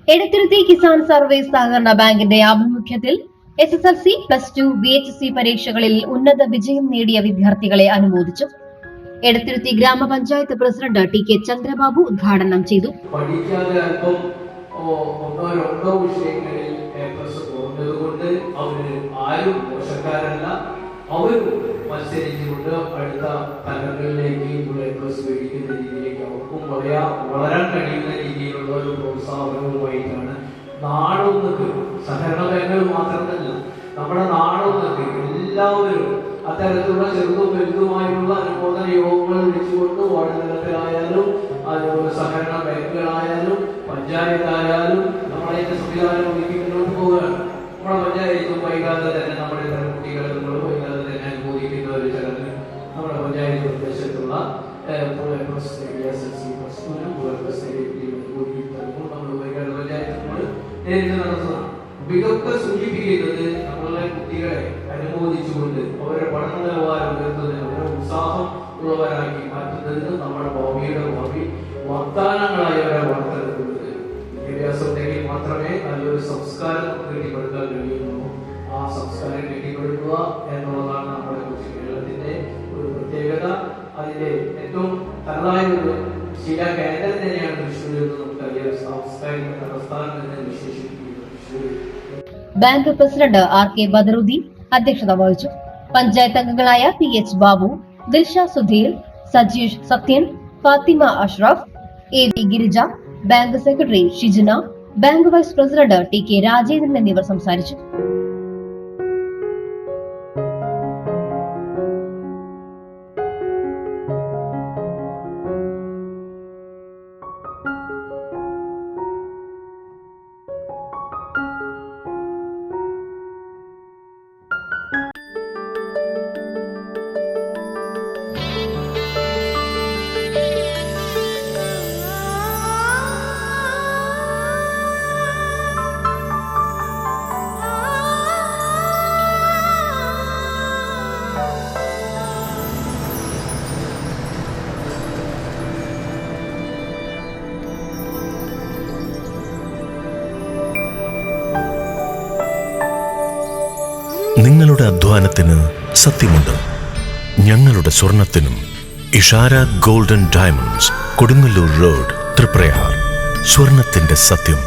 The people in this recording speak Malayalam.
എടത്തിരുത്തി കിസാൻ സർവീസ് സഹകരണ ബാങ്കിന്റെ ആഭിമുഖ്യത്തിൽ SSLC, +2, VHC പരീക്ഷകളിൽ ഉന്നത വിജയം നേടിയ വിദ്യാർത്ഥികളെ അനുമോദിച്ചു. എടത്തിരുത്തി ഗ്രാമപഞ്ചായത്ത് പ്രസിഡന്റ് TK ചന്ദ്രബാബു ഉദ്ഘാടനം ചെയ്തു. മത്സരിച്ചുകൊണ്ട് അടുത്ത തലങ്ങളിലേക്ക് മേടിക്കുന്ന രീതിയിലേക്ക് അവർക്കും വളരാൻ കഴിയുന്ന രീതിയിലുള്ള ഒരു പ്രോത്സാഹനവുമായിട്ടാണ് നാടൊന്നൊക്കെ സഹകരണ ബാങ്കുകൾ മാത്രമല്ല നമ്മുടെ നാടൊന്നൊക്കെ എല്ലാവരും അത്തരത്തിലുള്ള ചെറുതും വലുതുമായുള്ള അനുമോദന യോഗങ്ങൾ വിളിച്ചുകൊണ്ട് വാർഡ് തലത്തിലായാലും അതുപോലെ സഹകരണ ബാങ്കുകളായാലും പഞ്ചായത്തായാലും നമ്മളെ സംവിധാനം ഒരുക്കി മുന്നോട്ട് പോവുകയാണ്. നമ്മുടെ പഞ്ചായത്തും വൈകാതെ തന്നെ നമ്മുടെ ഇത്തരം കുട്ടികളെ നമ്മൾ വൈകാതെ തന്നെ അനുമോദിക്കുന്ന ഒരു ചടങ്ങ് നമ്മുടെ പഞ്ചായത്ത് പ്രദേശത്തുള്ള നമ്മൾ വൈകാതെ പഞ്ചായത്ത് നമ്മൾ നേരിട്ട് നടത്തുന്നതാണ്. ഇതൊക്കെ സൂചിപ്പിക്കുന്നത് നമ്മളുടെ കുട്ടികളെ അനുമോദിച്ചുകൊണ്ട് അവരുടെ പഠന നിലവാരം ഉയർത്തുന്നതിന് അവരുടെ ഉത്സാഹം ഉള്ളവരാക്കി മാറ്റുന്നതിന് നമ്മുടെ ഭാവി വാഗ്ദാനങ്ങളായി അവരെ വളർത്തിയെടുക്കുന്നത്. വിദ്യാഭ്യാസം ഉണ്ടെങ്കിൽ മാത്രമേ നല്ലൊരു സംസ്കാരം കെട്ടിപ്പടുക്കാൻ കഴിയുള്ളൂ. ആ സംസ്കാരം കെട്ടിപ്പടുക്കുക എന്നുള്ളതാണ് നമ്മുടെ കൊച്ചു കേരളത്തിന്റെ ഒരു പ്രത്യേകത. അതിന്റെ ഏറ്റവും തനതായ ഒരു ശിലാ കേന്ദ്രം തന്നെയാണ് തൃശ്ശൂർ എന്ന് നമുക്കറിയാം. സാംസ്കാരിക തലസ്ഥാനം എന്ന് വിശേഷിപ്പിക്കുന്നത് Thrissur. Bank president RK Badaruddin അധ്യക്ഷത വഹിച്ചു. പഞ്ചായത്ത് അംഗങ്ങളായ PH Babu, Dilsha Sudheer, Sajeesh Sathyan, Fathima Ashraf, AV Girija, bank secretary Shijana, bank vice president TK Rajendran എന്നിവർ സംസാരിച്ചു. നിങ്ങളുടെ അധ്വാനത്തിന് സത്യമുണ്ട്. ഞങ്ങളുടെ സ്വർണത്തിനും. Ishara golden diamonds, Kodungallur road, Triprayar. സ്വർണത്തിന്റെ സത്യം.